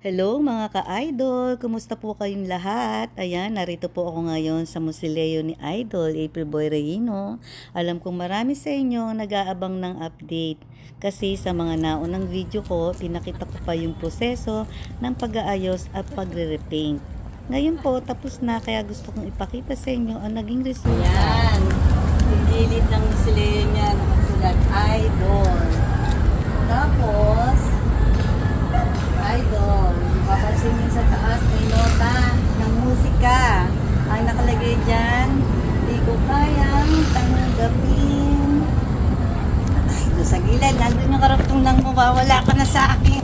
Hello mga ka-idol! Kumusta po kayong lahat? Ayan, narito po ako ngayon sa Musileo ni Idol, April Boy Reyino. Alam kong marami sa inyo nag-aabang ng update. Kasi sa mga naunang video ko, pinakita ko pa yung proseso ng pag-aayos at pagre-repaint. Ngayon po, tapos na kaya gusto kong ipakita sa inyo ang naging resulta. Ayan, yung gilid ng Musileo niya nakasulat Idol. Tapos, Idol, papansin niyo sa taas may nota ng musika. Ang nakalagay dyan, di ko kayang tanggapin. Ay, doon sa gilid, nandun yung karugtong ng mawawala ka na sa akin.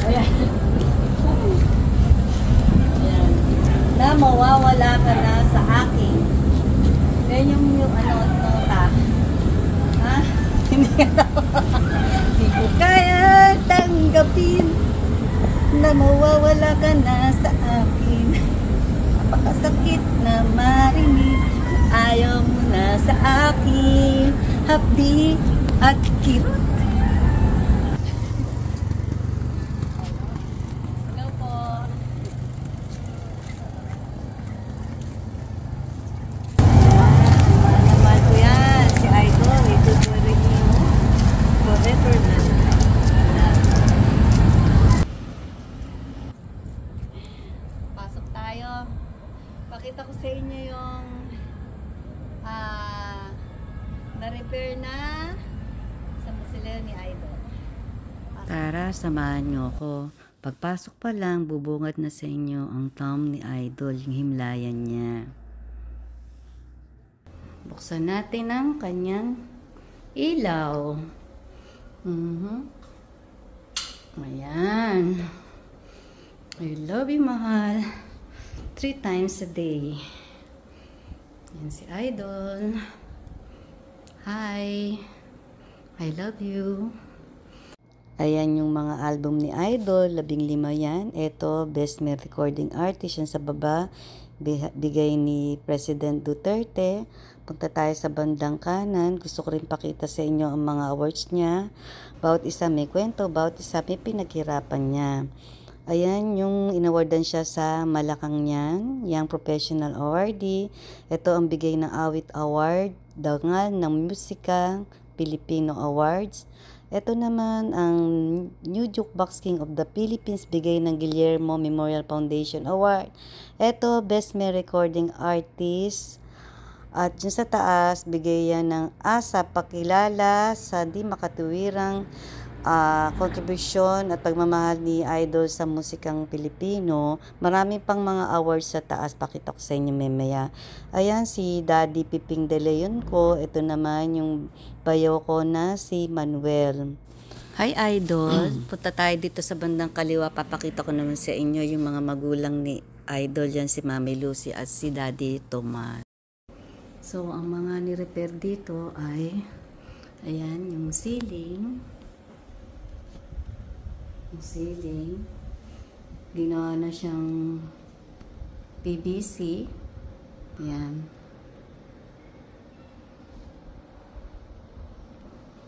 Ayan. Ayan. Na mawawala ka na sa akin. Yan yung nota. Ha? Hindi ko kaya tanggapin na mawawala ka na sa akin. Napakasakit na marinig na ayaw mo na sa akin. Hapdi at kirot. Hello po. Naman ko yan, si Idol, ito po rin yung forever na. Pasok tayo. Pakita ko sa inyo yung na-repair na sa Musileo ni Idol. Tara, samahan niyo ako. Pagpasok pa lang, bubungad na sa inyo ang thumb ni Idol, yung himlayan niya. Buksan natin ang kanyang ilaw. Ayan. I love you, mahal. 3 times a day. Yan si Idol. Hi. I love you. Ayan yung mga album ni Idol, 15 yan. Ito, Best Male Recording Artist, yan sa baba. Bigay ni President Duterte. Punta tayo sa bandang kanan. Gusto ko rin pakita sa inyo ang mga awards niya. Bawat isa may kwento, bawat isa may pinaghirapan niya. Ayan, yung inawardan siya sa Malacanang, Young Professional Awardee. Ito ang bigay ng Awit Award, Dangal ng Musika, Filipino Awards. Ito naman ang New Jukebox King of the Philippines, bigay ng Guillermo Memorial Foundation Award. Ito, Best Male Recording Artist. At yun sa taas, bigay yan ng ASA, pakilala sa di makatuwirang kontribusyon at pagmamahal ni Idol sa musikang Pilipino. Marami pang mga awards sa taas, pakita ko sa inyo mamaya. Ayan si Daddy Piping De Leon ko. Ito naman yung bayaw ko na si Manuel. Hi Idol, punta tayo dito sa bandang kaliwa. Papakita ko naman sa inyo yung mga magulang ni Idol, yan si Mami Lucy at si Daddy Tomas. So ang mga ni-repair dito ay ayan yung ceiling. Yung ceiling, ginawa na siyang PVC. Yan.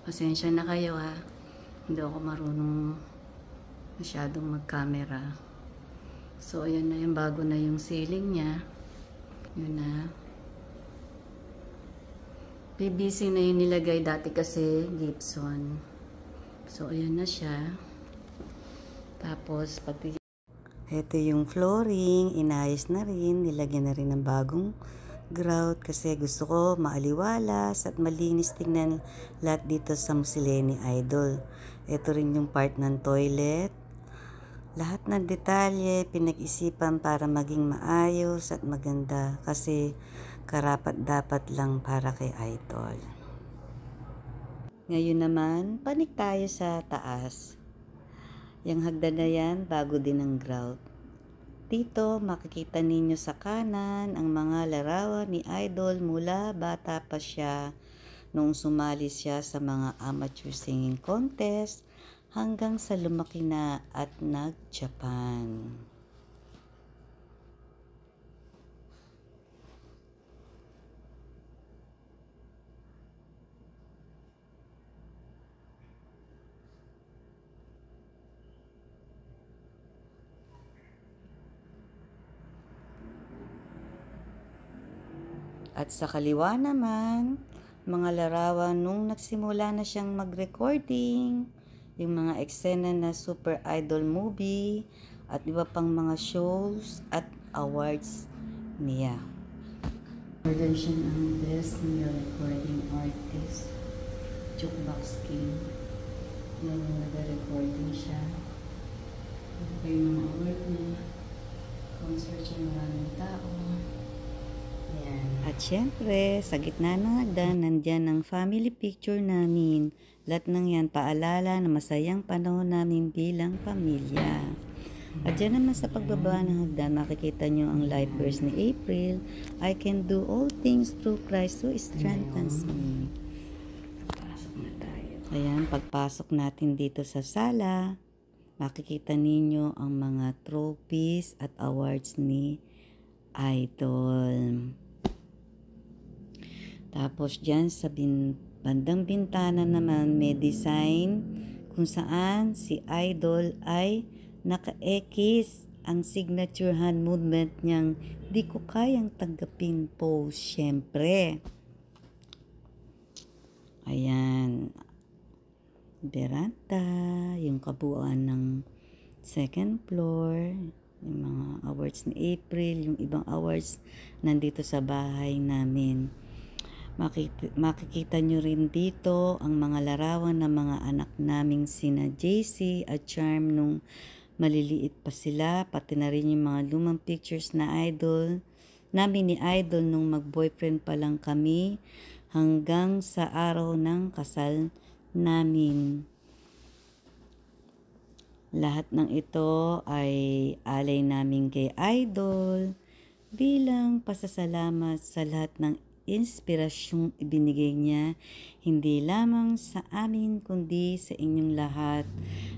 Pasensya na kayo ha. Hindi ako marunong masyadong mag-camera. So, ayan na yung bago na yung ceiling niya. Yun na. PVC na yung nilagay dati kasi Gibson. So, ayan na siya. Tapos, pati ito yung flooring, inayos na rin, nilagyan na rin ng bagong grout kasi gusto ko maaliwalas at malinis tingnan lahat dito sa Musileo ni Idol. Ito rin yung part ng toilet. Lahat ng detalye pinag-isipan para maging maayos at maganda kasi karapat dapat lang para kay Idol. Ngayon naman, panik tayo sa taas. Yung hagdan na yan, bago din ang grout. Dito, makikita ninyo sa kanan ang mga larawan ni Idol mula bata pa siya noong sumali siya sa mga amateur singing contest hanggang sa lumaki na at nag-Japan. At sa kaliwa naman, mga larawan nung nagsimula na siyang mag-recording, yung mga eksena na Super Idol movie, at iba pang mga shows at awards niya. Order siya ng Best Male Recording Artist, Jukebox King. Yan yung nag-recording siya. Ito pa yung mga award niya. Concert siya, maraming tao. Yan. At syempre, sa gitna ng hagdan, nandyan ang family picture namin. Lahat ng yan, paalala na masayang panahon namin bilang pamilya. At dyan naman sa pagbaba ng hagdan, makikita nyo ang life verse ni April. I can do all things through Christ who strengthens me. Pasok na tayo. Ayan, pagpasok natin dito sa sala, makikita ninyo ang mga trophies at awards ni Idol. Tapos dyan sa bandang bintana naman may design kung saan si Idol ay naka-ekis ang signature hand movement niyang di ko kayang tanggapin pose, syempre. Ayan. Veranda, yung kabuuan ng second floor, yung mga awards ni April, yung ibang awards nandito sa bahay namin. Makikita nyo rin dito ang mga larawan ng mga anak naming sina JC at Charm nung maliliit pa sila, pati na rin yung mga lumang pictures na namin ni Idol nung mag-boyfriend pa lang kami hanggang sa araw ng kasal namin. Lahat ng ito ay alay namin kay Idol bilang pasasalamat sa lahat ng inspirasyong ibinigay niya, hindi lamang sa amin kundi sa inyong lahat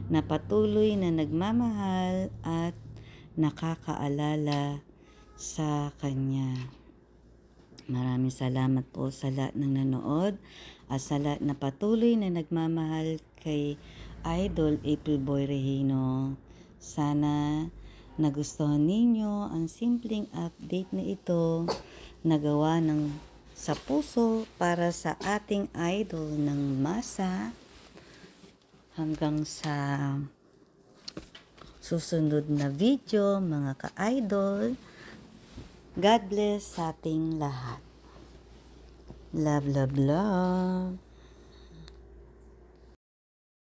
na patuloy na nagmamahal at nakakaalala sa Kanya. Maraming salamat po sa lahat ng nanood at sa lahat na patuloy na nagmamahal kay Idol April Boy Regino. Sana nagustuhan ninyo ang simpleng update na ito na gawa sa puso para sa ating idol ng masa. Hanggang sa susunod na video, mga ka-idol. God bless sa ating lahat. Love, love, love.